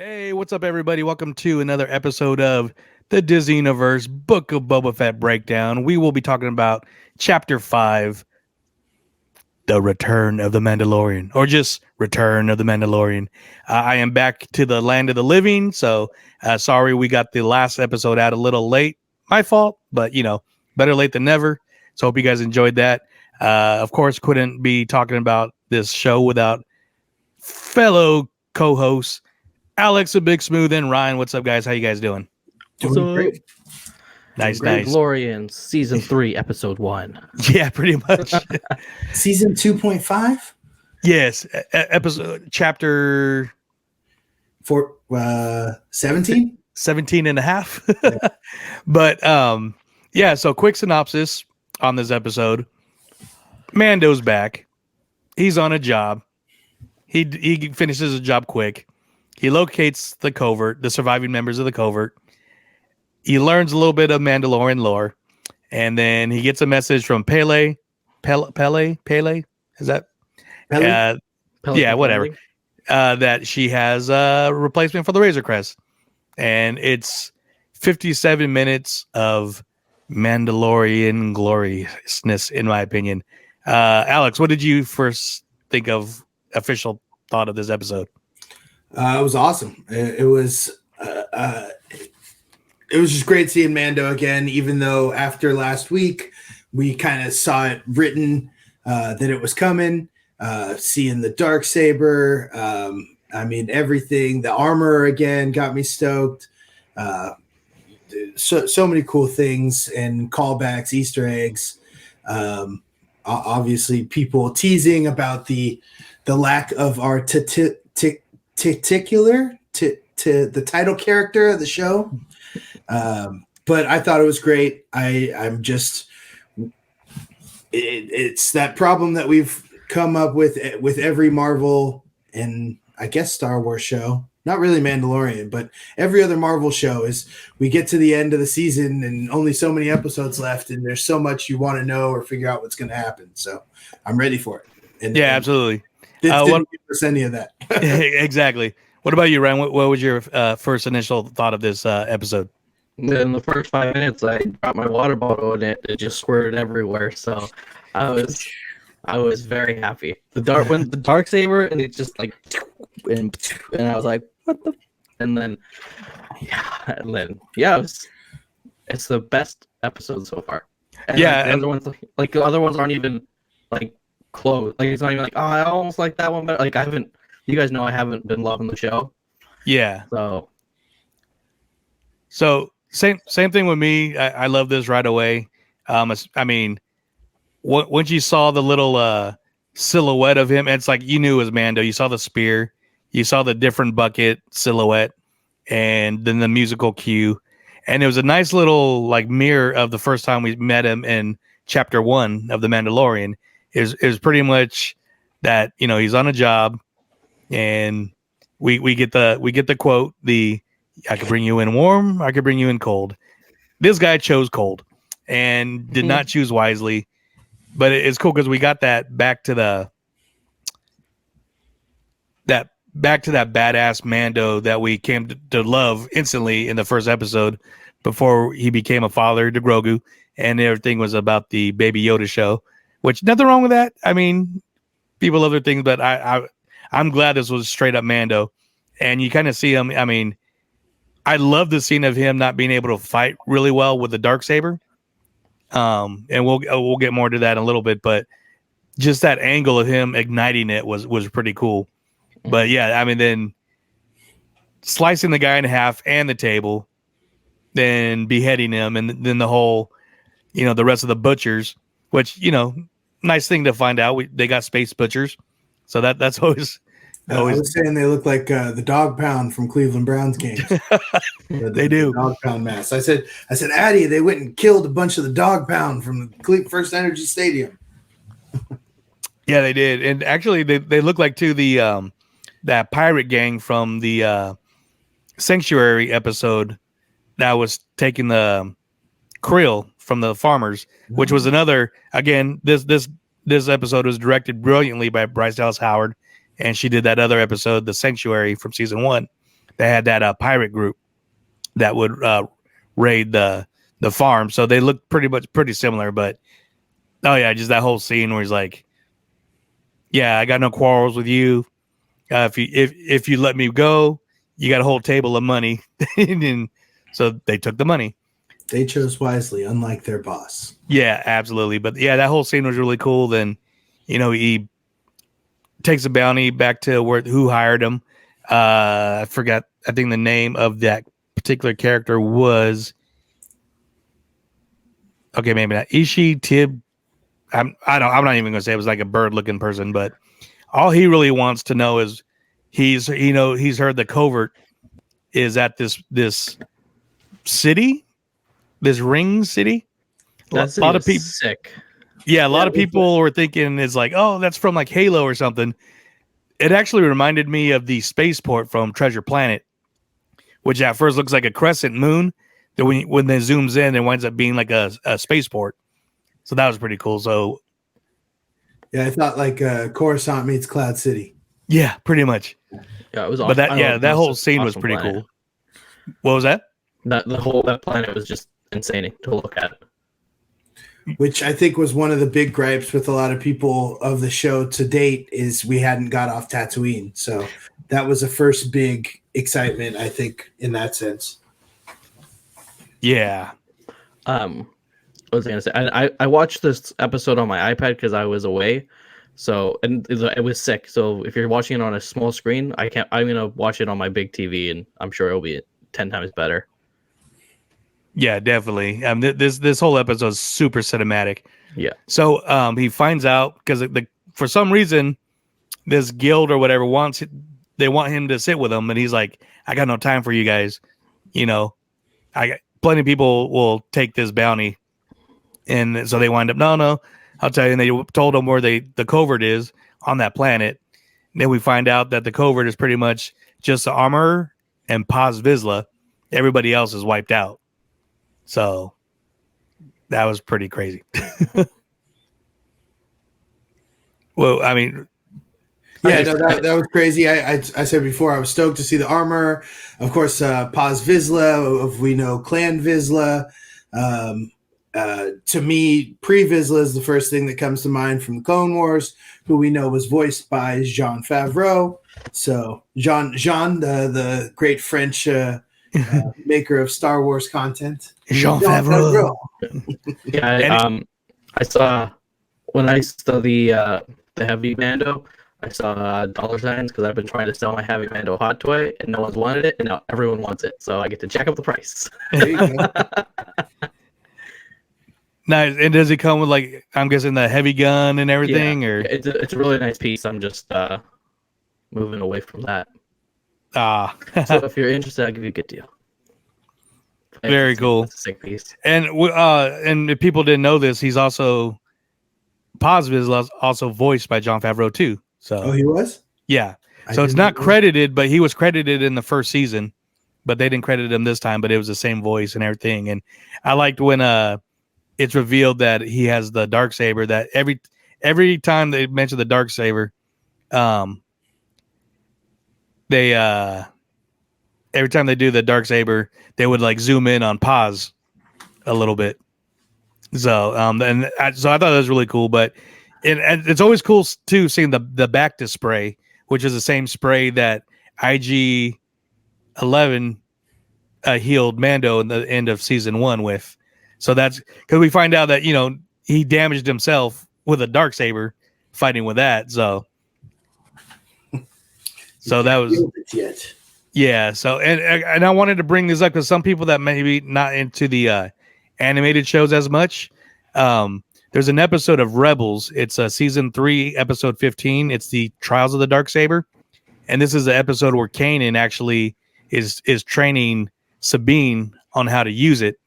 Hey, what's up, everybody? Welcome to another episode of the Disney Universe Book of Boba Fett Breakdown. We will be talking about Chapter 5, The Return of the Mandalorian, or just Return of the Mandalorian. I am back to the land of the living, so sorry we got the last episode out a little late. My fault, but, better late than never. So hope you guys enjoyed that. Of course, couldn't be talking about this show without fellow co-hosts, Alex, a Big Smooth, and Ryan. What's up, guys? How you guys doing? Doing great. Nice. Mandalorian season 3, episode 1. Yeah, pretty much. Season 2.5? Yes, episode chapter For 17? 17 and a half. Yeah. But yeah, so quick synopsis on this episode. Mando's back. He's on a job. He finishes a job quick. He locates the covert, the surviving members of the covert. He learns a little bit of Mandalorian lore, and then he gets a message from Pele. Is that? Pele? Yeah, whatever. That she has a replacement for the Razer Crest, and it's 57 minutes of Mandalorian gloriousness, in my opinion. Alex, what did you first think of? Official thought of this episode? It was awesome. It was just great seeing Mando again, even though after last week we kind of saw it written that it was coming. Seeing the Darksaber, everything. The armor again got me stoked. So many cool things and callbacks, Easter eggs. Obviously, people teasing about the lack of our particular to the title character of the show, but I thought it was great. It's that problem that we've come up with every Marvel and I guess Star Wars show, not really Mandalorian, but every other Marvel show is we get to the end of the season and only so many episodes left, and there's so much you want to know or figure out what's going to happen. So I'm ready for it. Yeah, absolutely. Didn't give us any of that. Exactly. What about you, Ryan? What was your first initial thought of this episode? In the first 5 minutes, I dropped my water bottle and it just squirted everywhere. So I was very happy. The Darksaber, and it just like, and I was like, what the? And then it's the best episode so far. And the other ones aren't even like close. Like it's not even like, oh, I almost like that one, but like I haven't. You guys know I haven't been loving the show. Yeah. So same thing with me. I love this right away. Once you saw the little silhouette of him, it's like you knew it was Mando. You saw the spear, you saw the different bucket silhouette, and then the musical cue, and it was a nice little like mirror of the first time we met him in Chapter 1 of The Mandalorian. Is pretty much that, he's on a job, and we get the quote, I could bring you in warm, I could bring you in cold. This guy chose cold and did not choose wisely, but it's cool because we got that back to that badass Mando that we came to love instantly in the first episode before he became a father to Grogu, and everything was about the Baby Yoda show. Which, nothing wrong with that. I mean, people love their things, but I'm glad this was straight up Mando. And you kind of see him. I mean, I love the scene of him not being able to fight really well with the Darksaber. And we'll get more to that in a little bit, but just that angle of him igniting it was pretty cool. But yeah, I mean, then slicing the guy in half and the table, then beheading him, and then the whole, the rest of the butchers. Which, nice thing to find out. They got space butchers. So that's always. I was saying they look like the dog pound from Cleveland Browns games. They do. Dog pound mass. I said, Addie, they went and killed a bunch of the dog pound from the First Energy Stadium. Yeah, they did. And actually, they look like, too, that pirate gang from the Sanctuary episode that was taking the krill from the farmers, which was another, again, this episode was directed brilliantly by Bryce Dallas Howard, and she did that other episode, The Sanctuary, from season 1. they had that pirate group that would raid the farm. So they looked pretty similar. But oh yeah, just that whole scene where he's like, "Yeah, I got no quarrels with you. If you let me go, you got a whole table of money." And so they took the money. They chose wisely, unlike their boss. Yeah, absolutely. But yeah, that whole scene was really cool. Then, he takes a bounty back to who hired him. I forgot. I think the name of that particular character was, okay, maybe not Ishi Tib. I'm not even gonna say it was like a bird looking person, but all he really wants to know is he's heard the covert is at this city, this ring city. A lot of people sick. Yeah, a lot of people were thinking it's like, oh, that's from like Halo or something. It actually reminded me of the spaceport from Treasure Planet, which at first looks like a crescent moon. That when they zooms in, it winds up being like a spaceport. So that was pretty cool. So yeah, I thought like Coruscant meets Cloud City. Yeah, pretty much. Yeah, it was awesome. But that whole scene was pretty planet. cool. What was that? That planet was just insane to look at. Which I think was one of the big gripes with a lot of people of the show to date is we hadn't got off Tatooine. So that was the first big excitement, I think, in that sense. Yeah. What was I gonna say? I watched this episode on my iPad because I was away. So and it was sick. So if you're watching it on a small screen, I'm gonna watch it on my big TV, and I'm sure it'll be 10 times better. Yeah, definitely. This whole episode is super cinematic. Yeah. So he finds out because for some reason this guild or whatever want him to sit with them, and he's like, I got no time for you guys. Plenty of people will take this bounty, and so they wind up no, I'll tell you. And they told him where the covert is on that planet. And then we find out that the covert is pretty much just the armor and Paz Vizsla. Everybody else is wiped out. So that was pretty crazy. Well, I mean, yeah, no, that was crazy. I said before I was stoked to see the armor. Of course, Paz Vizsla, we know Clan Vizsla. To me, pre-Vizsla is the first thing that comes to mind from the Clone Wars, who we know was voiced by Jon Favreau. So Jean, the great French maker of Star Wars content. Jean Favreau. Yeah, I saw when I saw the heavy Mando, I saw dollar signs because I've been trying to sell my heavy Mando hot toy and no one's wanted it, and now everyone wants it, so I get to jack up the price. There you go. Nice. And does it come with like, I'm guessing, the heavy gun and everything? Yeah, or it's a really nice piece. I'm just moving away from that. So if you're interested, I'll give you a good deal. Very cool. It's a sick piece. And if people didn't know this, he's also Paz Vizsla also voiced by Jon Favreau too. So he was? Yeah. So it's not credited, but he was credited in the first season, but they didn't credit him this time, but it was the same voice and everything. And I liked when it's revealed that he has the Darksaber, that every time they mention the Darksaber, every time they do the Darksaber, they would like zoom in on Paz a little bit. So I thought that was really cool, but it's always cool too seeing the Bacta spray, which is the same spray that IG-11 healed Mando in the end of season 1 with. So that's because we find out that he damaged himself with a Darksaber fighting with that. So that was yeah. So and I wanted to bring this up because some people that maybe not into the animated shows as much. There's an episode of Rebels. It's season 3, episode 15. It's the Trials of the Darksaber, and this is the episode where Kanan actually is training Sabine on how to use it,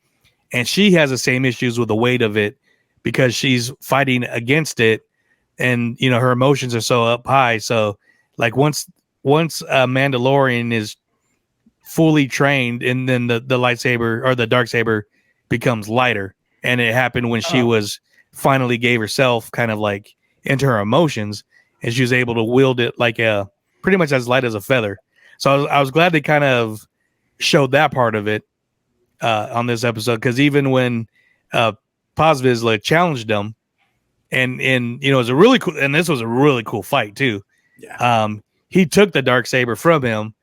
and she has the same issues with the weight of it because she's fighting against it, and her emotions are so up high. So like once a Mandalorian is fully trained, and then the lightsaber or the Darksaber becomes lighter, and it happened when she was finally gave herself kind of like into her emotions, and she was able to wield it like pretty much as light as a feather. So I was glad they kind of showed that part of it on this episode, because even when Paz Vizsla challenged him, and it was a really cool, and this was a really cool fight too. Yeah. He took the Darksaber from him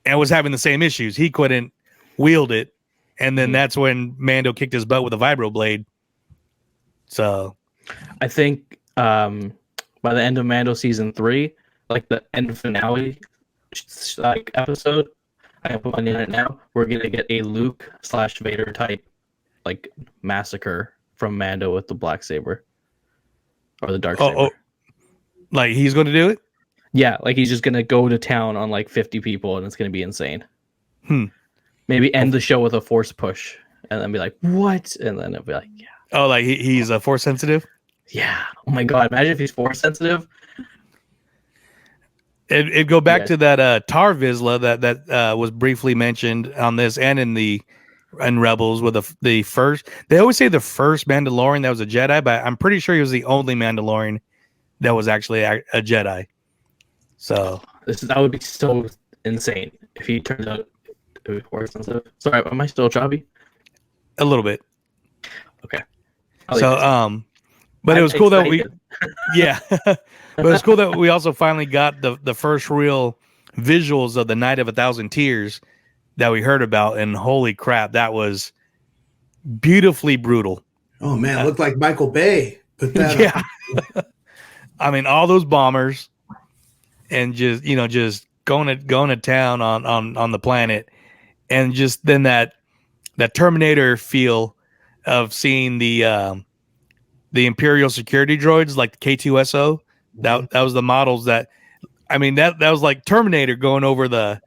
and was having the same issues. He couldn't wield it, and then that's when Mando kicked his butt with a vibro blade. So I think by the end of Mando season 3, like the end finale like episode, I can put money on it now. We're gonna get a Luke/Vader type like massacre from Mando with the black saber or the dark saber. Like he's going to do it? Yeah, like he's just gonna go to town on like 50 people, and it's gonna be insane. Maybe end the show with a force push, and then be like, "What?" And then it'll be like, "Yeah." Oh, like he's a force sensitive? Yeah. Oh my god! Imagine if he's force sensitive. It'd go back to that Tar Vizsla that was briefly mentioned on this and in Rebels with the first. They always say the first Mandalorian that was a Jedi, but I'm pretty sure he was the only Mandalorian that was actually a Jedi. So that would be so insane if he turns out to be force sensitive. Sorry, am I still choppy? a little bit. Okay. But it was cool that we, yeah, but it was cool that we also finally got the first real visuals of the Night of 1,000 Tears that we heard about, and holy crap, that was beautifully brutal. Oh man, it looked like Michael Bay put that. Yeah. I mean, all those bombers, and just going to town on the planet, and just then that Terminator feel of seeing the Imperial security droids like the K2SO. That was the models that, I mean, that was like Terminator going over the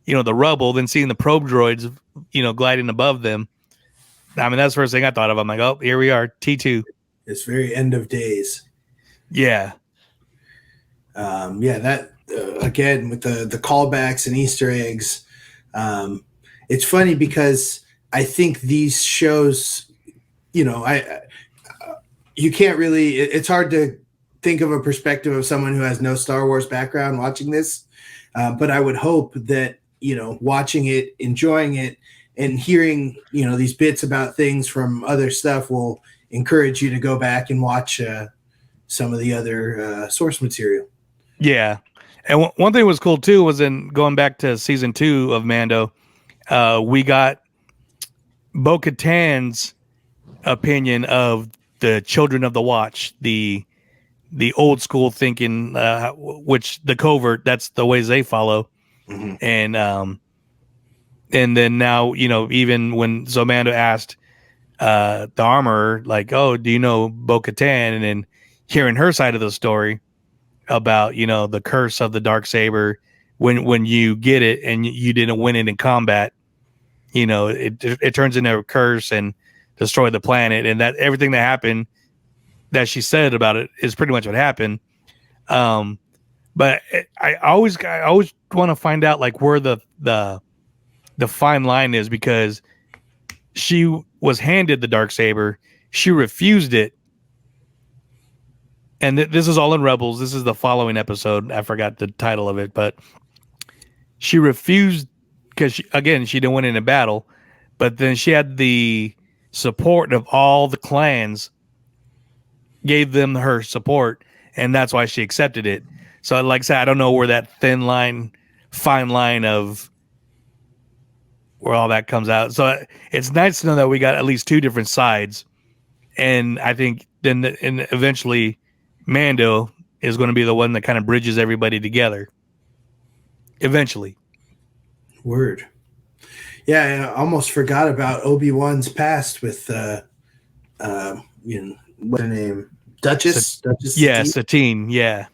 rubble, then seeing the probe droids, gliding above them. I mean, that's the first thing I thought of. I'm like, oh, here we are, T2. It's very end of days. Yeah. That again with the callbacks and Easter eggs. It's funny because I think these shows, you can't really. It's hard to think of a perspective of someone who has no Star Wars background watching this, but I would hope that watching it, enjoying it, and hearing these bits about things from other stuff will encourage you to go back and watch some of the other source material. Yeah. And one thing was cool too was in going back to season 2 of Mando, we got Bo-Katan's opinion of the Children of the Watch, the old school thinking, which the covert, that's the ways they follow. Mm-hmm. And then now, even when Mando asked the armorer, like, oh, do you know Bo-Katan? And then hearing her side of the story about, the curse of the Darksaber, when you get it and you didn't win it in combat, it turns into a curse and destroy the planet, and that everything that happened that she said about it is pretty much what happened. But I always want to find out like where the fine line is, because she was handed the Darksaber, she refused it, and this is all in Rebels. This is the following episode. I forgot the title of it, but she refused because she didn't win in a battle, but then she had the support of all the clans, gave them her support, and that's why she accepted it. So like I said, I don't know where that fine line of where all that comes out. So it's nice to know that we got at least 2 different sides, and I think then eventually Mando is going to be the one that kind of bridges everybody together eventually. Word. Yeah, I almost forgot about Obi-Wan's past with what's her name? Duchess? Yeah, Satine, yeah.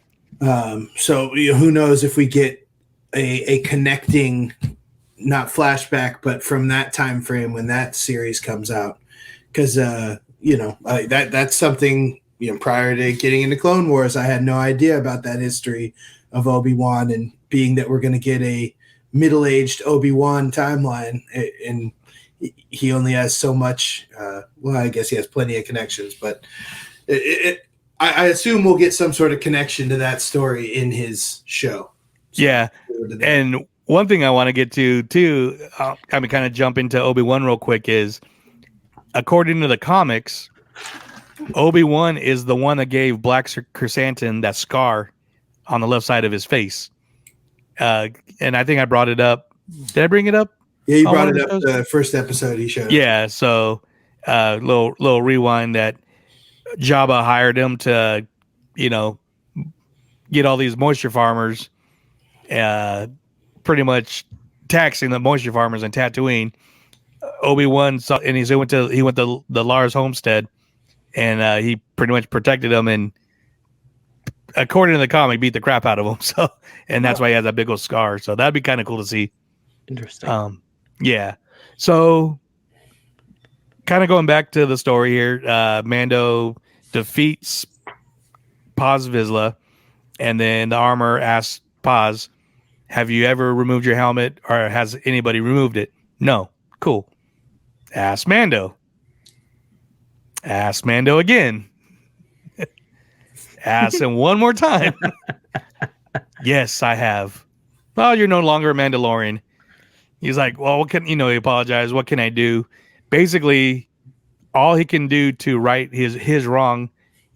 So who knows if we get a connecting, not flashback, but from that time frame when that series comes out, because that's something prior to getting into Clone Wars, I had no idea about that history of Obi-Wan, and being that we're going to get a middle-aged Obi-Wan timeline, and he only has so much. Well, I guess he has plenty of connections, but I assume we'll get some sort of connection to that story in his show. So yeah, and one thing I want to get to too, kind of jump into Obi-Wan real quick is, according to the comics, Obi-Wan is the one that gave Black Chrysanthemum that scar on the left side of his face. And I think I brought it up. Did I bring it up? Yeah, you brought it up the first episode he showed. Yeah, so little rewind that Jabba hired him to, get all these moisture farmers, pretty much taxing the moisture farmers in Tatooine. Obi-Wan saw, and he went to the Lars homestead, and he pretty much protected them, and according to the comic, beat the crap out of him. So, and that's why he has that big old scar. So that'd be kind of cool to see. Interesting. Yeah. So, kind of going back to the story here, Mando defeats Paz Vizsla, and then the armor asks Paz, "Have you ever removed your helmet, or has anybody removed it?" No. Cool. Ask Mando. Ask Mando again. Ask him one more time. Yes, I have. Well, you're no longer a Mandalorian. He's like, well, what can, he apologized. What can I do? Basically, all he can do to right his wrong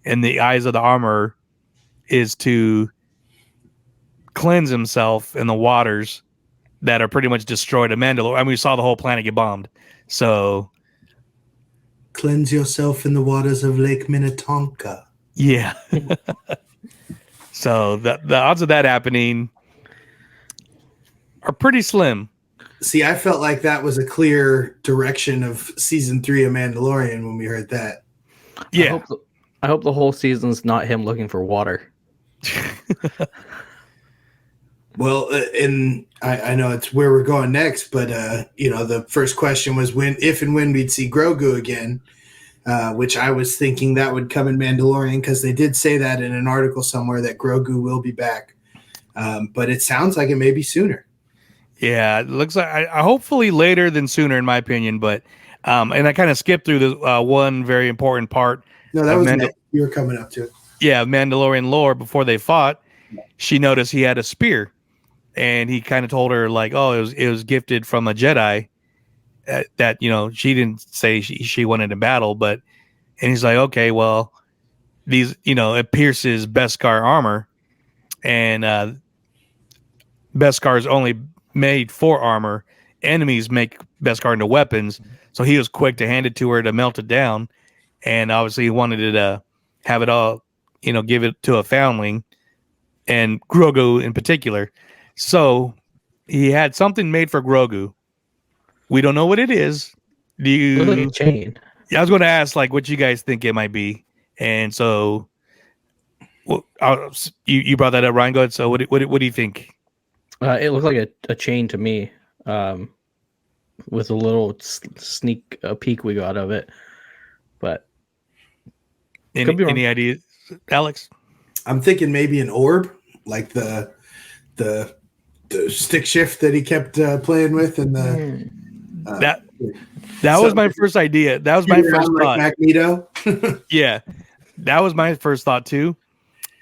in the eyes of the armorer is to cleanse himself in the waters that are pretty much destroyed a Mandalore. I mean, we saw the whole planet get bombed. So cleanse yourself in the waters of Lake Minnetonka. Yeah. So the odds of that happening are pretty slim. See, I felt like that was a clear direction of season 3 of Mandalorian when we heard that. Yeah. I hope the whole season's not him looking for water. Well, and I know it's where we're going next, but the first question was if and when we'd see Grogu again, which I was thinking that would come in Mandalorian, because they did say that in an article somewhere that Grogu will be back. But it sounds like it may be sooner. Yeah, it looks like I hopefully later than sooner, in my opinion. But and I kind of skipped through the one very important part. No, that was you were coming up to it. Yeah, Mandalorian lore. Before they fought, she noticed he had a spear, and he kind of told her like, "Oh, it was gifted from a Jedi." That she didn't say she wanted to battle, and he's like, okay, well, these it pierces Beskar armor, and Beskar is only made for armor. Enemies make Beskar into weapons, so he was quick to hand it to her to melt it down, and obviously he wanted to have it all, give it to a foundling, and Grogu in particular. So he had something made for Grogu. We don't know what it is. Do you? Like a chain. Yeah, I was going to ask like what you guys think it might be, and so you brought that up, Ryan. Go ahead. So what do you think? It looked like a chain to me, with a little sneak peek we got of it. But any ideas, Alex? I'm thinking maybe an orb, like the stick shift that he kept playing with, and the. That was my first idea. That was my first thought. Like Magneto. Yeah, that was my first thought too.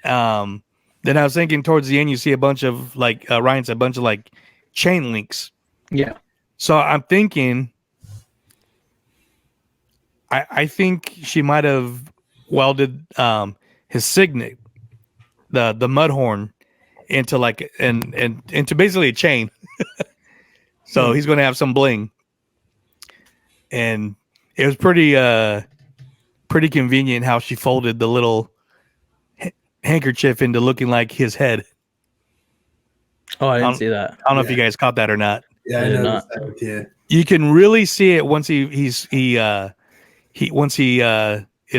Then I was thinking towards the end, you see a bunch of like Ryan said, a bunch of like chain links. Yeah. So I'm thinking, I think she might have welded his signet, the mud horn, into like and into basically a chain. So he's going to have some bling. And it was pretty convenient how she folded the little handkerchief into looking like his head. Oh, I didn't see that. I don't know if you guys caught that or not. Yeah, I noticed that. Yeah, you can really see it once he is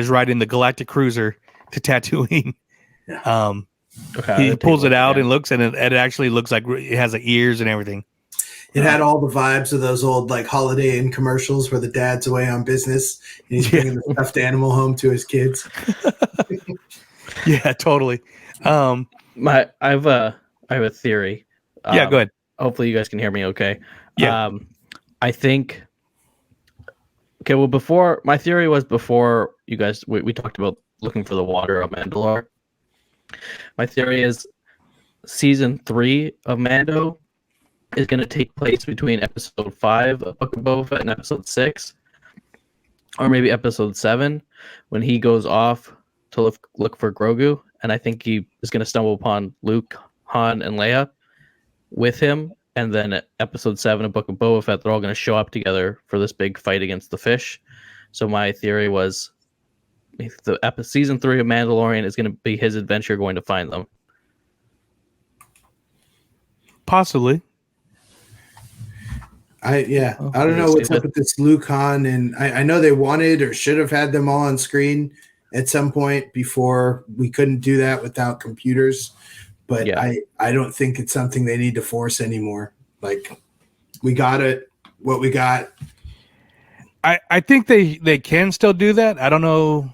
riding the Galactic Cruiser to Tatooine. Yeah. He pulls it out and looks, and it actually looks like it has the ears and everything. It had all the vibes of those old like Holiday Inn commercials where the dad's away on business and he's bringing the stuffed animal home to his kids. Yeah, totally. I have a theory. Yeah, go ahead. Hopefully you guys can hear me okay. Yeah. I think okay, well before my theory was before you guys we talked about looking for the water of Mandalore. My theory is season 3 of Mando is going to take place between episode 5 of Book of Boba Fett and episode 6, or maybe episode 7, when he goes off to look for Grogu, and I think he is going to stumble upon Luke, Han, and Leia with him, and then at episode 7 of Book of Boba Fett, they're all going to show up together for this big fight against the fish. So my theory was season 3 of Mandalorian is going to be his adventure going to find them. Possibly. I don't know what's up with this Luke, Han, and I know they wanted or should have had them all on screen at some point before. We couldn't do that without computers, but yeah. I don't think it's something they need to force anymore. Like, we got it, what we got. I think they can still do that. I don't know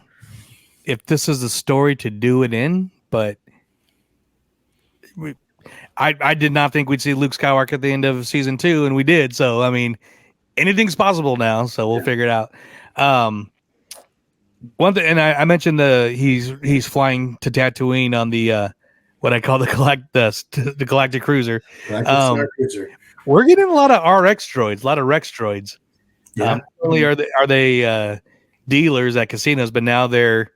if this is the story to do it in, but I did not think we'd see Luke Skywalker at the end of season 2, and we did. So, I mean, anything's possible now. So we'll figure it out. One thing, and I mentioned he's flying to Tatooine on the what I call the Galactic Cruiser. Star Cruiser. We're getting a lot of RX droids, a lot of Rex droids. Yeah. Not only are they dealers at casinos, but now they're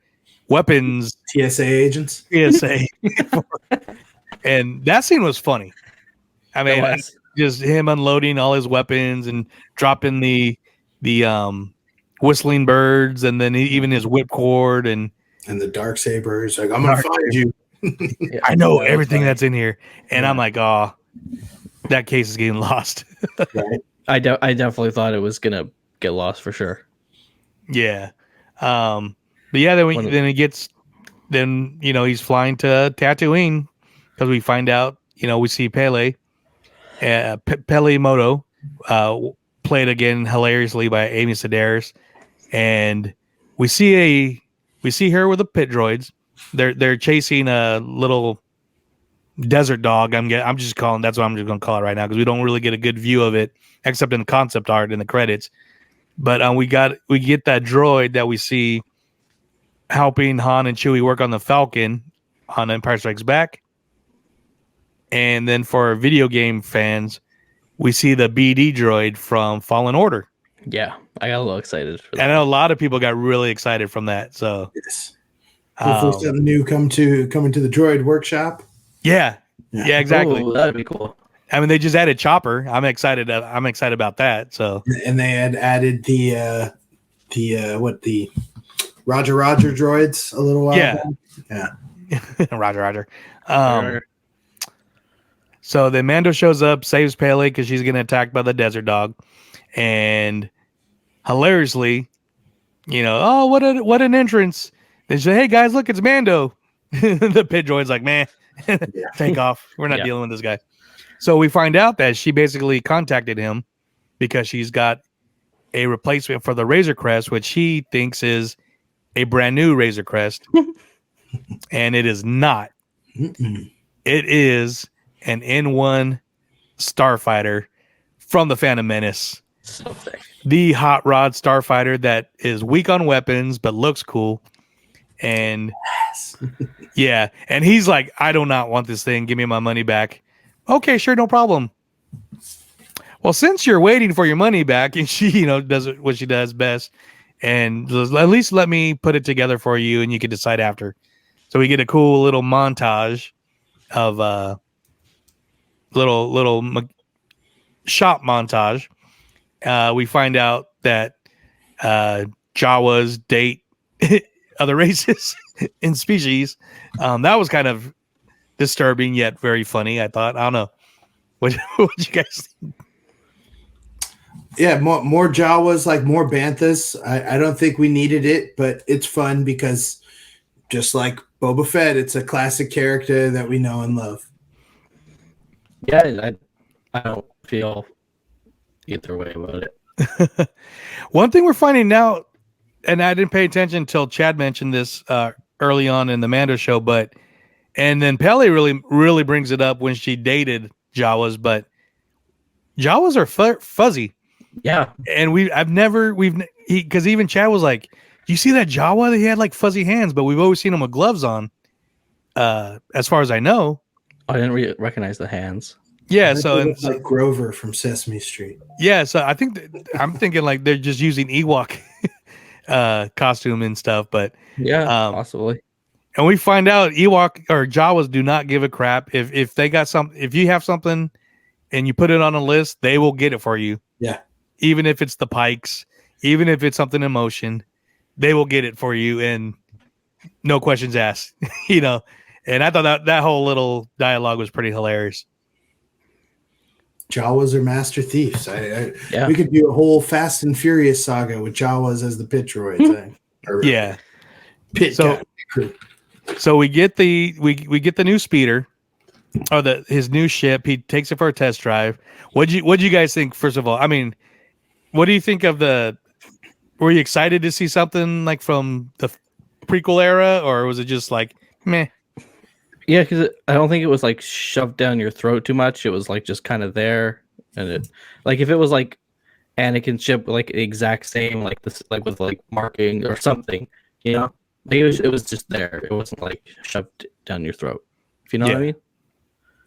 weapons TSA agents. TSA. And that scene was funny. I mean, just him unloading all his weapons and dropping the whistling birds, and then even his whipcord and the Darksabers. Like, I'm gonna find you. I know everything that's in here, and I'm like, oh, that case is getting lost. Right. I definitely thought it was gonna get lost for sure. Yeah, but yeah, then he's flying to Tatooine because we find out, we see Pele Moto, played again hilariously by Amy Sedaris, and we see her with the pit droids. They're chasing a little desert dog. I'm just calling. That's what I'm just going to call it right now, because we don't really get a good view of it except in the concept art in the credits. But we get that droid that we see helping Han and Chewie work on the Falcon on Empire Strikes Back. And then for video game fans, we see the BD droid from Fallen Order. Yeah, I got a little excited for that. I know a lot of people got really excited from that. So yes, hopefully something new coming to the droid workshop. Yeah, exactly. Ooh, that'd be cool. I mean, they just added Chopper. I'm excited about that. So, and they had added the Roger droids a little while ago. Yeah. Roger. So then Mando shows up, saves Pele because she's getting attacked by the desert dog, and hilariously, oh, what an entrance! They say, "Hey guys, look, it's Mando." The pit droid's like, "Man, take off. We're not dealing with this guy." So we find out that she basically contacted him because she's got a replacement for the Razer Crest, which he thinks is a brand new Razer Crest, and it is not. Mm-mm. It is an N1 starfighter from the Phantom Menace. So thick. The hot rod starfighter that is weak on weapons but looks cool. And yeah, and he's like, I do not want this thing. Give me my money back. Okay, sure, no problem. Well, since you're waiting for your money back, and she, does what she does best, and at least let me put it together for you, and you can decide after. So we get a cool little montage of little shop montage. We find out that Jawas date other races and species. That was kind of disturbing yet very funny, I thought. I don't know. What you guys think? Yeah, more Jawas, like more Banthas. I don't think we needed it, but it's fun because just like Boba Fett, it's a classic character that we know and love. Yeah, I don't feel either way about it. One thing we're finding now, and I didn't pay attention until Chad mentioned this early on in the Mando show, and then Pele really brings it up when she dated Jawas, but Jawas are fuzzy. Yeah, and because even Chad was like, "You see that Jawa? He had like fuzzy hands, but we've always seen him with gloves on." As far as I know, I didn't recognize the hands. Yeah, I bet so they and look like Grover from Sesame Street. yeah, so I think I'm thinking like they're just using Ewok costume and stuff, but Yeah, um, possibly. and we find out Ewok or Jawas do not give a crap if they got if you have something and you put it on a list, they will get it for you. Yeah. Even if it's the Pikes, even if it's something in motion, they will get it for you and no questions asked. you know, and I thought that whole little dialogue was pretty hilarious. Jawas are master thieves. Yeah. We could do a whole Fast and Furious saga with Jawas as the pit droids. Yeah. Pit So, crew. so we get the get the new speeder or his new ship. He takes it for a test drive. What'd you guys think? First of all, I mean, what do you think of were you excited to see something like from the prequel era, or was it just like meh? Yeah, because I don't think it was like shoved down your throat too much. It was like just kind of there, and it like if it was like Anakin's ship, like the exact same, like this, like with like marking or something, you know, like it was just there. It wasn't like shoved down your throat. If you know what I mean?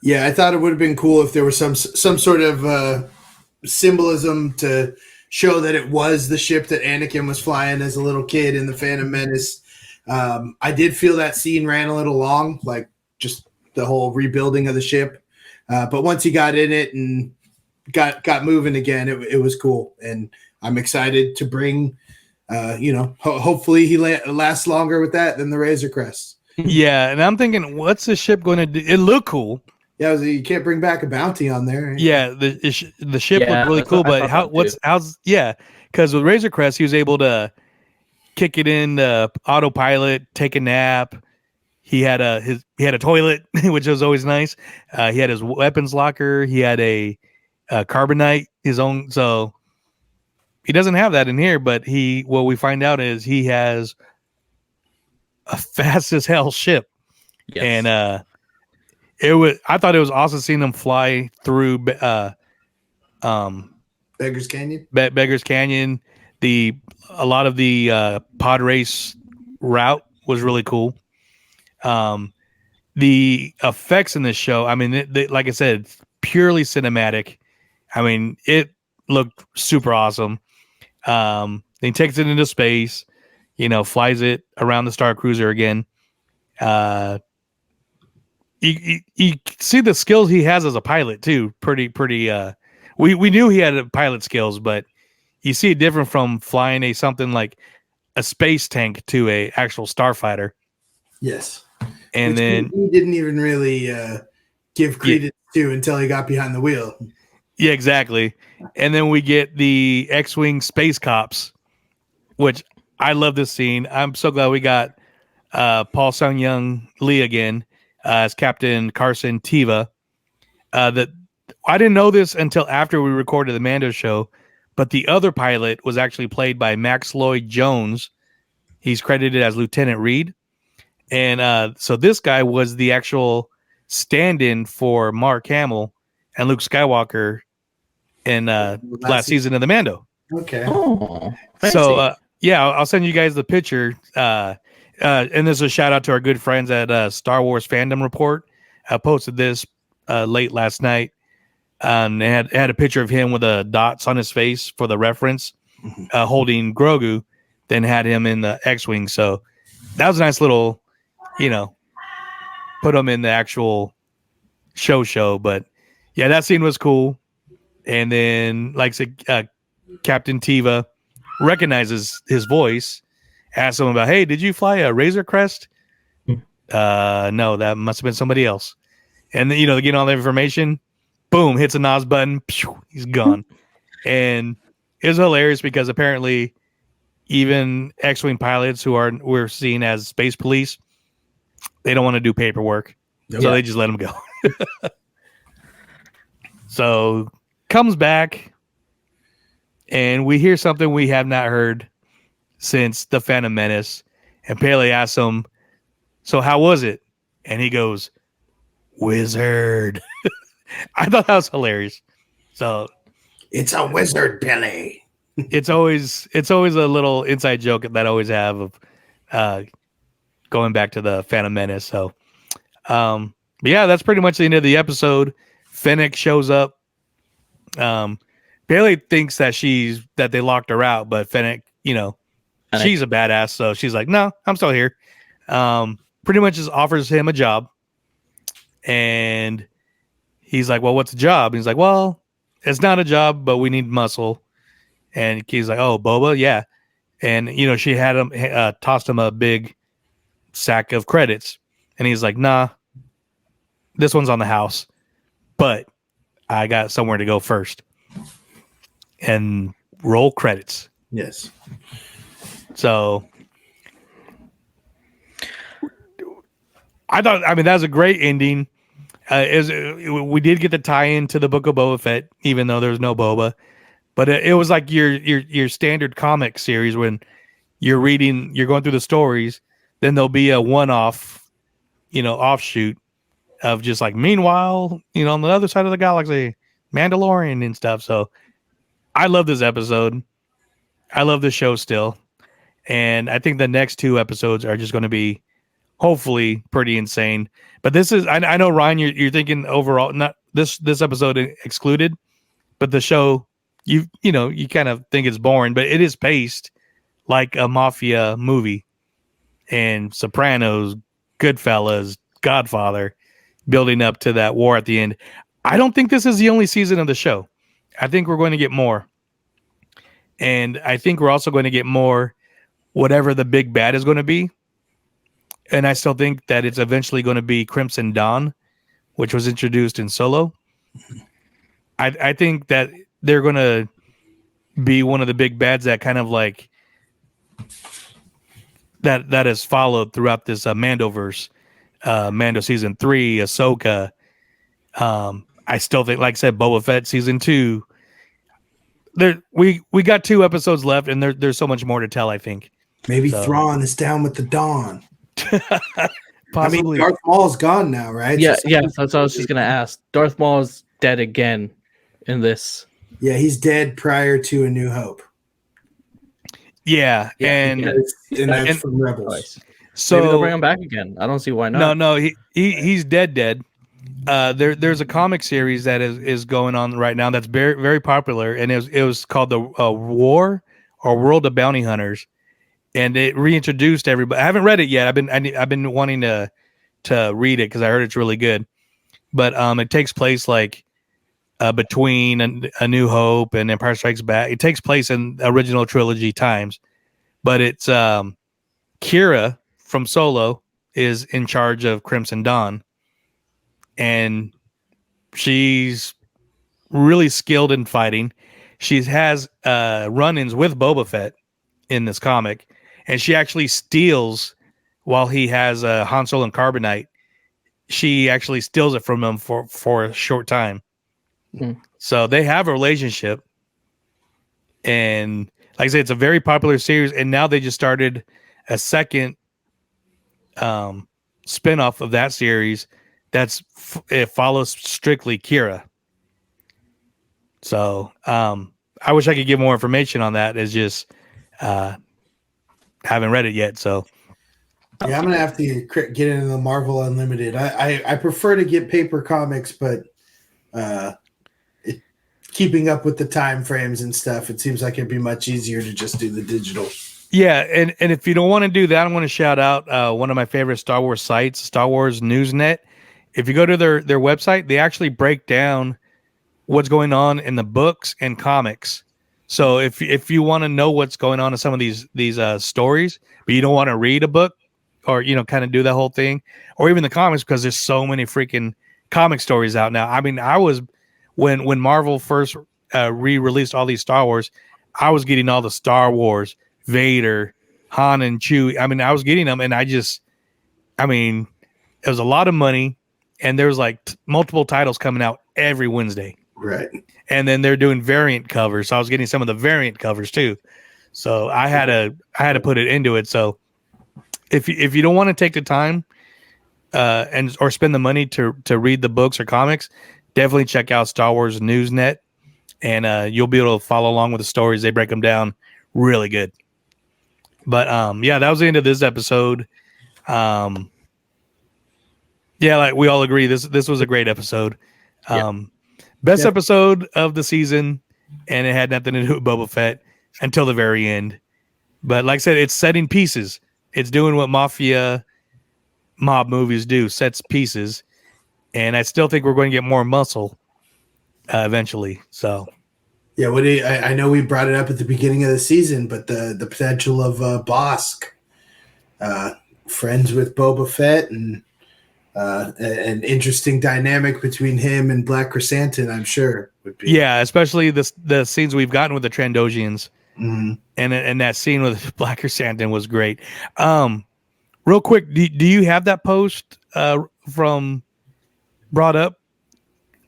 Yeah, I thought it would have been cool if there was some sort of symbolism to show that it was the ship that Anakin was flying as a little kid in the Phantom Menace. I did feel that scene ran a little long, like just the whole rebuilding of the ship. But once he got in it and got moving again, it was cool. And I'm excited to bring, hopefully he lasts longer with that than the Razer Crest. Yeah, and I'm thinking, what's the ship going to do? It looked cool. Yeah, you can't bring back a bounty on there. Yeah, the ship looked really cool, but because with Razor Crest he was able to kick it in autopilot, take a nap. He had a toilet, which was always nice. He had his weapons locker. He had a carbonite, his own. So he doesn't have that in here, but what we find out is he has a fast as hell ship, and I thought it was awesome seeing them fly through Beggars Canyon. Beggars Canyon. A lot of the pod race route was really cool. The effects in this show, I mean, like I said, purely cinematic. I mean, it looked super awesome. He takes it into space, flies it around the Star Cruiser again. You see the skills he has as a pilot too. Pretty. We knew he had pilot skills, but you see it different from flying something like a space tank to a actual starfighter. Yes, and then he didn't even really give credence to until he got behind the wheel. Yeah, exactly. And then we get the X-wing space cops, which I love this scene. I'm so glad we got Paul Sung-Young Lee again. As Captain Carson Teva. That I didn't know this until after we recorded the Mando show, but the other pilot was actually played by Max Lloyd Jones. He's credited as Lieutenant Reed. And so this guy was the actual stand-in for Mark Hamill and Luke Skywalker in last season of the Mando. Okay. Oh, so I'll send you guys the picture. And this is a shout out to our good friends at Star Wars Fandom Report. I posted this late last night. They had a picture of him with dots on his face for the reference, holding Grogu, then had him in the X-Wing. So that was a nice little, put him in the actual show. But yeah, that scene was cool. And then, like I said, Captain Teva recognizes his voice. Asked him about, hey, did you fly a Razer Crest? No, that must have been somebody else. And then, they get all the information. Boom, hits a NOS button. Pew, he's gone. And it was hilarious because apparently even X-Wing pilots who we're seen as space police, they don't want to do paperwork. So they just let them go. So comes back and we hear something we have not heard since the Phantom Menace, and Pele asks him, so how was it? And he goes, wizard. I thought that was hilarious. So it's a wizard, Pele. it's always a little inside joke that I always have of going back to the Phantom Menace. So but yeah, that's pretty much the end of the episode. Fennec shows up. Bailey thinks that they locked her out, but Fennec, she's a badass, so she's like, no, I'm still here. Pretty much just offers him a job, and he's like, well, what's the job? And he's like, well, it's not a job, but we need muscle. And he's like, oh, Boba, yeah. And she had him tossed him a big sack of credits, and he's like, nah, this one's on the house, but I got somewhere to go first. And roll credits. Yes. So I thought, that was a great ending. We did get the tie-in to the Book of Boba Fett, even though there's no Boba. But it was like your standard comic series when you're going through the stories, then there'll be a one-off, offshoot of just like, meanwhile, on the other side of the galaxy, Mandalorian and stuff. So I love this episode. I love the show still. And I think the next 2 episodes are just going to be hopefully pretty insane. But this is, I know, Ryan, you're thinking overall, not this episode excluded, but the show, you kind of think it's boring, but it is paced like a mafia movie. And Sopranos, Goodfellas, Godfather, building up to that war at the end. I don't think this is the only season of the show. I think we're going to get more. And I think we're also going to get more whatever the big bad is going to be. And I still think that it's eventually going to be Crimson Dawn, which was introduced in Solo. I think that they're going to be one of the big bads that kind of like that is followed throughout this Mandoverse. Mando season 3, Ahsoka. I still think, like I said, Boba Fett season 2. We got 2 episodes left, and there's so much more to tell. I think maybe Thrawn is down with the Dawn. Possibly. Darth Maul's gone now, right? Yeah, that's what I was just gonna ask. Darth Maul is dead again in this. Yeah, he's dead prior to A New Hope. Yeah, and that's from Rebels. So maybe they'll bring him back again. I don't see why not. No, he's dead. There's a comic series that is going on right now that's very, very popular, and it was called the War or World of Bounty Hunters, and it reintroduced everybody. I haven't read it yet. I've been wanting to read it because I heard it's really good, but it takes place like between a New Hope and Empire Strikes Back. It takes place in original trilogy times, but it's Kira from Solo is in charge of Crimson Dawn. And she's really skilled in fighting. She has run-ins with Boba Fett in this comic, and she actually steals while he has Han Solo and Carbonite. She actually steals it from him for a short time. So they have a relationship, and like I said, it's a very popular series. And now they just started a second spinoff of that series. It follows strictly Kira. So I wish I could give more information on that. It's just haven't read it yet. So yeah, I'm gonna have to get into the Marvel Unlimited. I prefer to get paper comics, but keeping up with the time frames and stuff, it seems like it'd be much easier to just do the digital. Yeah, and if you don't want to do that, I'm going to shout out one of my favorite Star Wars sites, Star Wars Newsnet. If you go to their website, they actually break down what's going on in the books and comics. So if you want to know what's going on in some of these stories, but you don't want to read a book or kind of do that whole thing, or even the comics, because there's so many freaking comic stories out now. I mean, I was when Marvel first re-released all these Star Wars, I was getting all the Star Wars, Vader, Han and Chewie. I mean, I was getting them, and it was a lot of money. And there's like multiple titles coming out every Wednesday. Right. And then they're doing variant covers. So I was getting some of the variant covers too. So I had to put it into it. So if you don't want to take the time or spend the money to read the books or comics, definitely check out Star Wars Newsnet, and you'll be able to follow along with the stories. They break them down really good. But yeah, that was the end of this episode. Yeah, like we all agree, this was a great episode. Best Yep. episode of the season, and it had nothing to do with Boba Fett until the very end. But like I said, it's setting pieces. It's doing what mafia mob movies do, sets pieces. And I still think we're going to get more muscle eventually. So Yeah, what do you, I know we brought it up at the beginning of the season, but the potential of Bosk, friends with Boba Fett, and an interesting dynamic between him and Black Chrysanthemum, I'm sure would be. yeah, especially the scenes we've gotten with the Trandoshians, Mhm. and that scene with Black Chrysanthemum was great. Real quick, do you have that post from brought up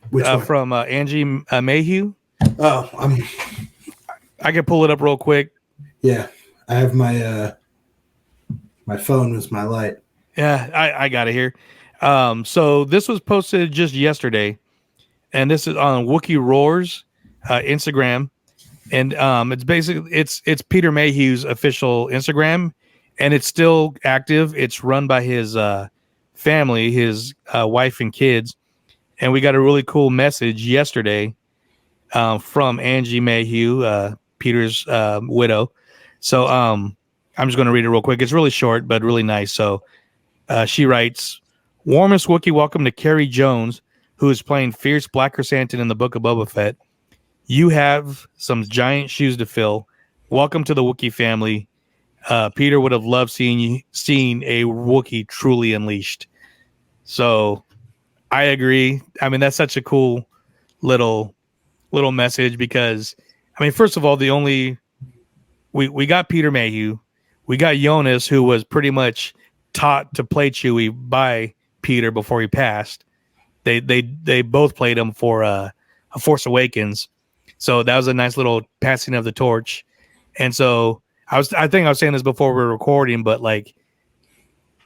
Which one? from Angie Mayhew? Oh, I can pull it up real quick. yeah. I have my my phone was my light. Yeah, I got it here. So this was posted just yesterday, and this is on Wookiee Roars Instagram, and it's basically it's Peter Mayhew's official Instagram, and it's still active. It's run by his family, his wife and kids, and we got a really cool message yesterday from Angie Mayhew, Peter's widow. So I'm just going to read it real quick. It's really short, but really nice. So she writes, "Warmest Wookiee welcome to Carrie Jones, who is playing fierce Black Chrysanthemum in the Book of Boba Fett. You have some giant shoes to fill. Welcome to the Wookiee family. Peter would have loved seeing a Wookiee truly unleashed." So I agree. I mean, that's such a cool little message because, I mean, first of all, we got Peter Mayhew, we got Jonas, who was pretty much taught to play Chewie by Peter before he passed. They both played him for a Force Awakens, so that was a nice little passing of the torch. And so I think I was saying this before we were recording, but like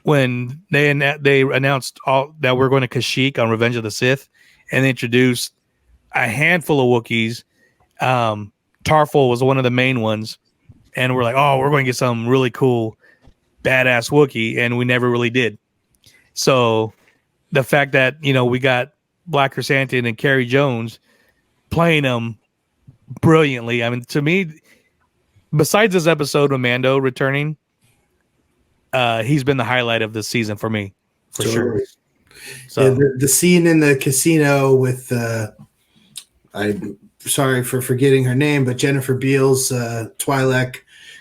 when they announced all that we're going to Kashyyyk on Revenge of the Sith, and they introduced a handful of Wookiees. Tarful was one of the main ones, and we're like, oh, we're going to get some really cool, badass Wookiee, and we never really did. So the fact that we got Black Chrysanthemum and Carrie Jones playing them brilliantly. I mean, to me, besides this episode of Mando returning, he's been the highlight of this season for me, for sure. So yeah, the scene in the casino with I'm sorry for forgetting her name, but Jennifer Beals, Twi'lek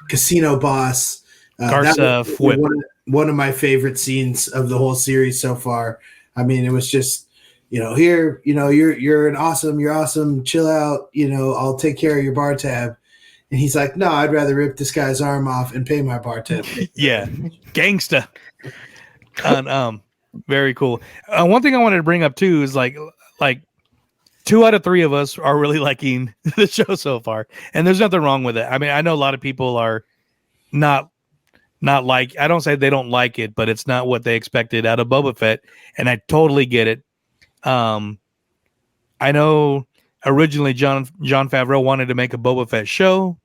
casino boss. Garza Fwip. One of my favorite scenes of the whole series so far. I mean, it was just, here, you're awesome. Chill out. I'll take care of your bar tab. And he's like, no, I'd rather rip this guy's arm off and pay my bar tab. Yeah, gangsta. And very cool. One thing I wanted to bring up too is like 2 out of 3 of us are really liking the show so far, and there's nothing wrong with it. I mean, I know a lot of people are not like. I don't say they don't like it, but it's not what they expected out of Boba Fett, and I totally get it. I know originally John Favreau wanted to make a Boba Fett show,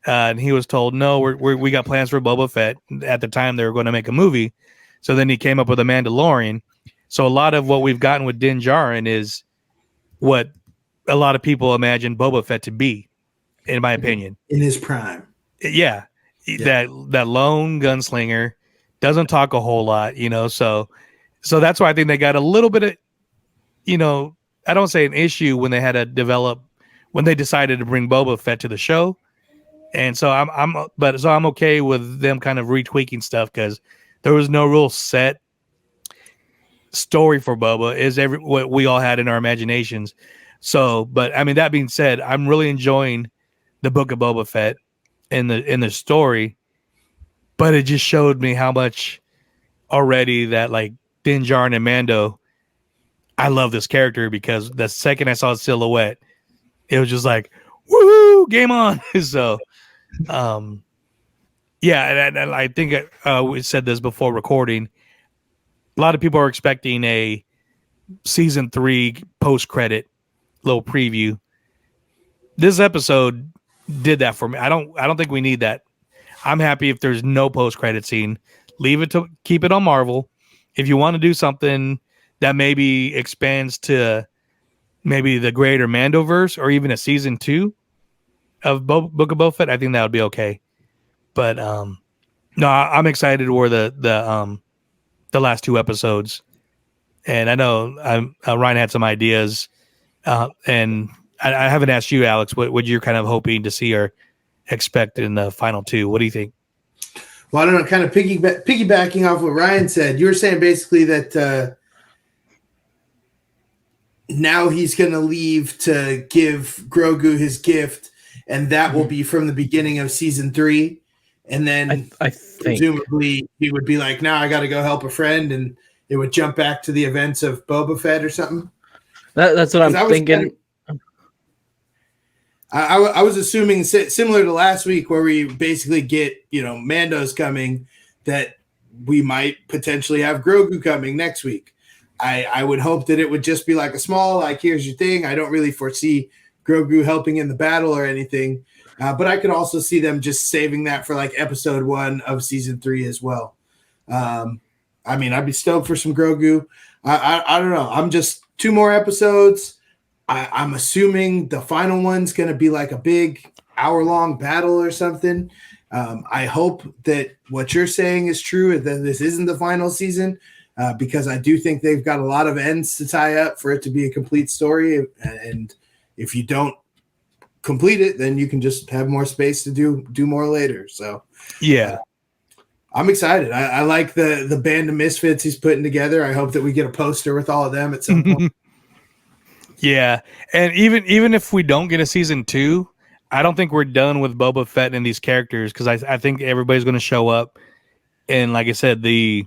and he was told no, we got plans for Boba Fett. At the time, they were going to make a movie, so then he came up with a Mandalorian. So a lot of what we've gotten with Din Djarin is what a lot of people imagine Boba Fett to be, in my opinion. In his prime. Yeah. That lone gunslinger, doesn't talk a whole lot, so that's why I think they got a little bit of, I don't say an issue when they decided to bring Boba Fett to the show. And so I'm okay with them kind of retweaking stuff because there was no real set story for Boba, is what we all had in our imaginations. So, but I mean, that being said, I'm really enjoying the Book of Boba Fett in the story, but it just showed me how much already that like Din Djarin and Mando, I love this character because the second I saw his silhouette, it was just like, woohoo, game on. So, yeah, and I think we said this before recording. A lot of people are expecting a season 3 post-credit little preview. This episode did that for me. I don't think we need that. I'm happy if there's no post-credit scene. Keep it on Marvel. If you want to do something that maybe expands to maybe the greater Mandoverse or even a season 2 of Book of Boba Fett, I think that would be okay. But no, I'm excited for the last 2 episodes, and I know Ryan had some ideas, and I haven't asked you, Alex, what you're kind of hoping to see or expect in the final 2. What do you think? Well, I don't know, kind of piggybacking off what Ryan said. You were saying basically that now he's going to leave to give Grogu his gift, and that will be from the beginning of season 3. And then I think presumably he would be like, now I got to go help a friend, and it would jump back to the events of Boba Fett or something. That's what I'm thinking. I was assuming similar to last week where we basically get, Mando's coming, that we might potentially have Grogu coming next week. I would hope that it would just be like a small, like, here's your thing. I don't really foresee Grogu helping in the battle or anything. But I could also see them just saving that for like episode 1 of season 3 as well. I mean, I'd be stoked for some Grogu. I don't know. I'm just 2 more episodes. I'm assuming the final one's going to be like a big hour-long battle or something. I hope that what you're saying is true, that this isn't the final season, because I do think they've got a lot of ends to tie up for it to be a complete story. And if you don't complete it, then you can just have more space to do more later. So yeah, I'm excited. I like the band of misfits he's putting together. I hope that we get a poster with all of them at some point. Yeah, and even if we don't get a season 2, I don't think we're done with Boba Fett and these characters, because I think everybody's going to show up in, like I said, the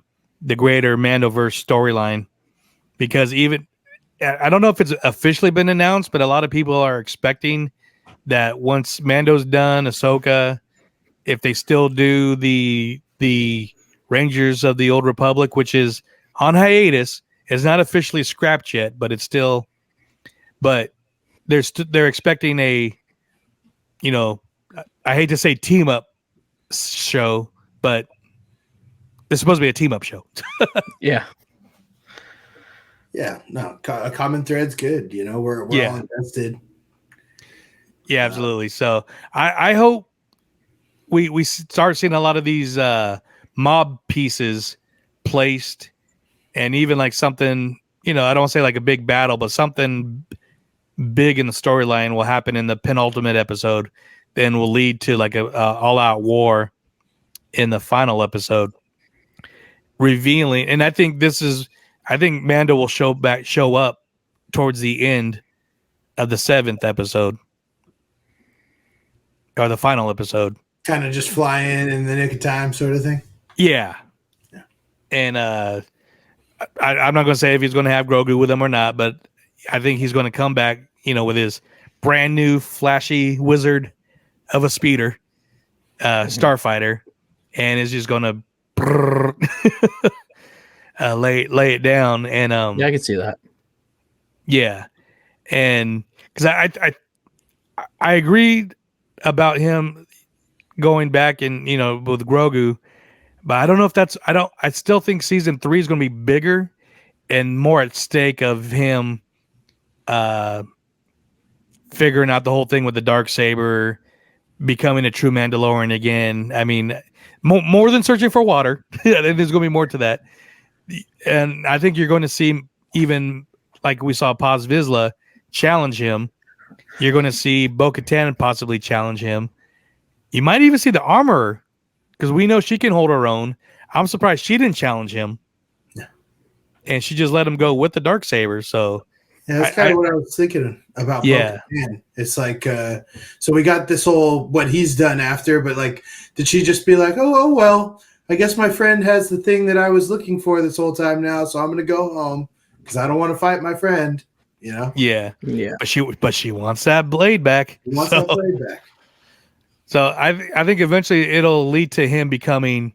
greater Mandoverse storyline. Because even I don't know if it's officially been announced, but a lot of people are expecting that once Mando's done, Ahsoka, if they still do the Rangers of the Old Republic, which is on hiatus, it's not officially scrapped yet, but it's still. But they're expecting a, I hate to say team up show, but it's supposed to be a team up show. Yeah. Yeah, no, a common thread's good. We're all invested. Yeah, absolutely. So I hope we start seeing a lot of these mob pieces placed, and even like something, I don't want to say like a big battle, but something big in the storyline will happen in the penultimate episode, then will lead to like a all-out war in the final episode, revealing. And I think Mando will show up towards the end of the 7th episode, or the final episode, kind of just fly in the nick of time sort of thing. Yeah. And I'm not going to say if he's going to have Grogu with him or not, but I think he's going to come back, with his brand new flashy wizard of a speeder, starfighter, and is just going to lay it down. And I can see that. Yeah, and because I agreed about him going back and with Grogu, but I don't know if I still think season 3 is going to be bigger and more at stake of him figuring out the whole thing with the Darksaber, becoming a true Mandalorian again. I mean, more than searching for water. There's going to be more to that. And I think you're going to see, even like we saw Paz Vizsla challenge him, you're going to see Bo-Katan possibly challenge him. You might even see the Armorer, because we know she can hold her own. I'm surprised she didn't challenge him. Yeah. And she just let him go with the Darksaber. So yeah, that's kind of what I was thinking about. Yeah. Bo-Katan. It's like, so we got this whole, what he's done after, but like, did she just be like, oh, well, I guess my friend has the thing that I was looking for this whole time now, so I'm going to go home because I don't want to fight my friend, Yeah. Yeah. But she wants that blade back. He wants that blade back. So I think eventually it'll lead to him becoming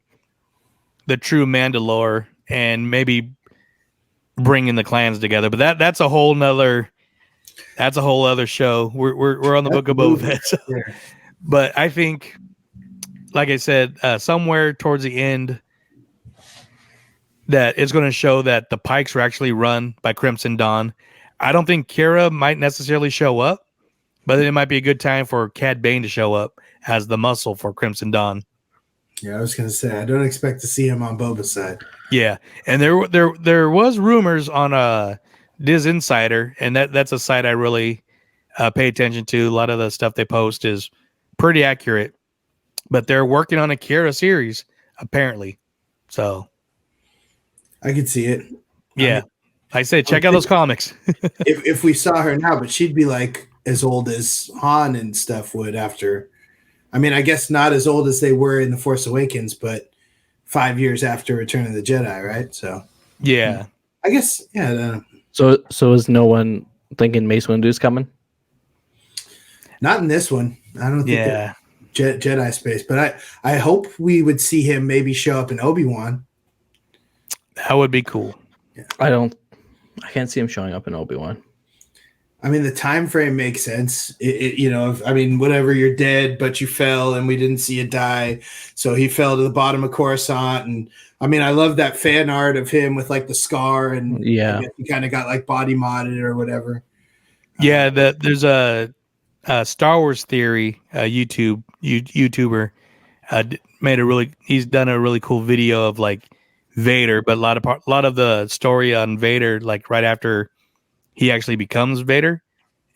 the true Mandalore and maybe bringing the clans together. But that's a whole other show. We're on the Book of Boba Fett. So. Yeah. But I think, like I said, somewhere towards the end, that it's going to show that the Pikes were actually run by Crimson Dawn. I don't think Kira might necessarily show up, but it might be a good time for Cad Bane to show up as the muscle for Crimson Dawn. Yeah, I was gonna say I don't expect to see him on Boba's side. Yeah, and there was rumors on Diz Insider, and that's a site I really pay attention to. A lot of the stuff they post is pretty accurate, but they're working on a Kira series apparently. So I could see it. yeah, I mean, I say check out those comics. if we saw her now, but she'd be like as old as Han and stuff would after. I mean, I guess not as old as they were in The Force Awakens, but 5 years after Return of the Jedi, right? So Yeah, I guess yeah. So is no one thinking Mace Windu's coming? Not in this one. I don't think yeah. Jedi space, but I hope we would see him maybe show up in ObiWan. That would be cool. I can't see him showing up in Obi-Wan. I mean, the time frame makes sense. I mean, whatever, you're dead, but you fell, and we didn't see you die, so he fell to the bottom of Coruscant. And I mean, I love that fan art of him with like the scar, and Yeah, he kind of got like body modded or whatever. Yeah, there's a Star Wars theory YouTuber he's done a really cool video of like Vader, but a lot of the story on Vader, like right after he actually becomes Vader,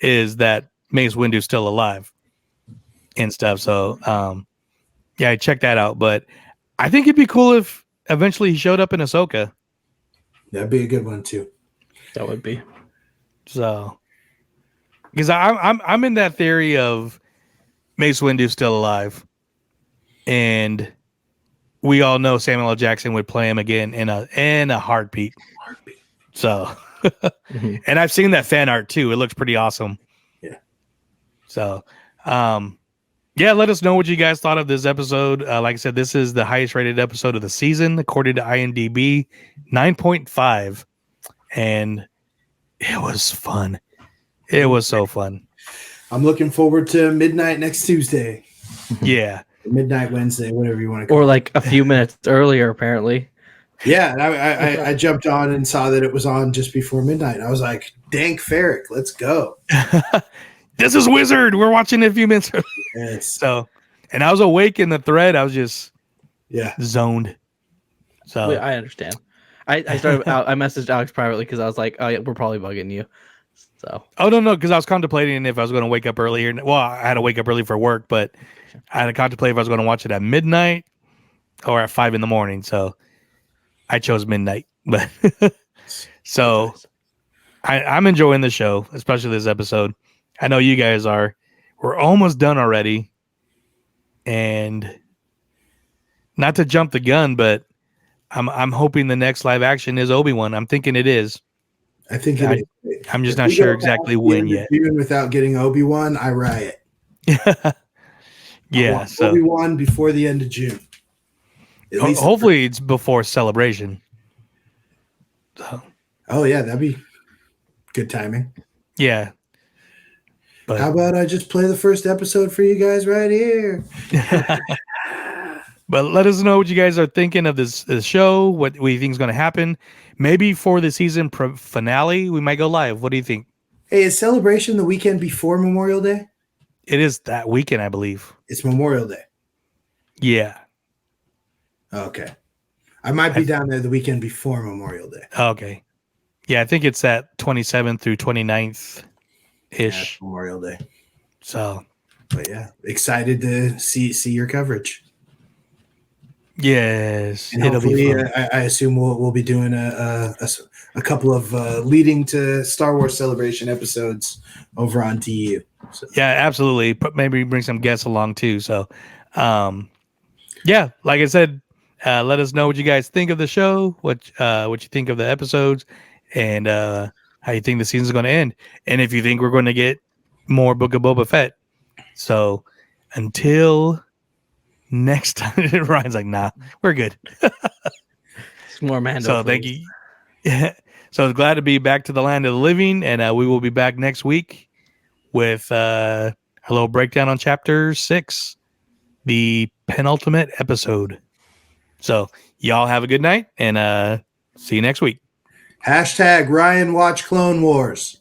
is that Mace Windu's still alive and stuff. So yeah, check that out. But I think it'd be cool if eventually he showed up in Ahsoka. That'd be a good one too. that would be. So because I'm in that theory of Mace Windu's still alive, and we all know Samuel L. Jackson would play him again in a heartbeat. So, and I've seen that fan art too. It looks pretty awesome. Yeah. So, yeah, let us know what you guys thought of this episode. Like I said, this is the highest rated episode of the season according to IMDb, 9.5, and it was fun. It was so fun. I'm looking forward to midnight next Tuesday. Yeah. Midnight Wednesday, whatever you want to call it. Or like a few minutes earlier, apparently. Yeah, and I jumped on and saw that it was on just before midnight. I was like, Dank Ferrick, let's go. This is Wizard. We're watching it a few minutes early. Yes. So, and I was awake in the thread. I was just zoned. So Wait, I understand. I messaged Alex privately because I was like, oh yeah, we're probably bugging you. So no, because I was contemplating if I was going to wake up earlier. Well, I had to wake up early for work, but I had to contemplate if I was going to watch it at midnight or at 5 a.m. So I chose midnight. But so I'm enjoying the show, especially this episode. I know you guys are. We're almost done already, and not to jump the gun, but I'm hoping the next live action is Obi-Wan. I'm thinking it is. I think it is. I'm just not sure exactly when yet. Even without getting Obi-Wan, I riot. Yeah, so Obi-Wan before the end of June. Hopefully it's before Celebration. So. Oh yeah, that'd be good timing. Yeah. But how about I just play the first episode for you guys right here? But let us know what you guys are thinking of this show, what we think is going to happen. Maybe for the season finale, we might go live. What do you think? Hey, is Celebration the weekend before Memorial Day? It is that weekend, I believe. It's Memorial Day. Yeah. Okay. I might be down there the weekend before Memorial Day. Okay. Yeah, I think it's that 27th through 29th ish. Yeah, Memorial Day. So, but yeah, excited to see your coverage. Yes, and hopefully, I assume we'll be doing a couple of leading to Star Wars Celebration episodes over on TU. So. Yeah, absolutely. Maybe bring some guests along too. So, yeah, like I said, let us know what you guys think of the show, what you think of the episodes, and how you think the season is going to end, and if you think we're going to get more Book of Boba Fett. So, until next time, Ryan's like, nah, we're good. It's more Mando. So thank you. Yeah. So I was glad to be back to the land of the living, and we will be back next week with a little breakdown on chapter 6, the penultimate episode. So y'all have a good night, and see you next week. # Ryan watch Clone Wars.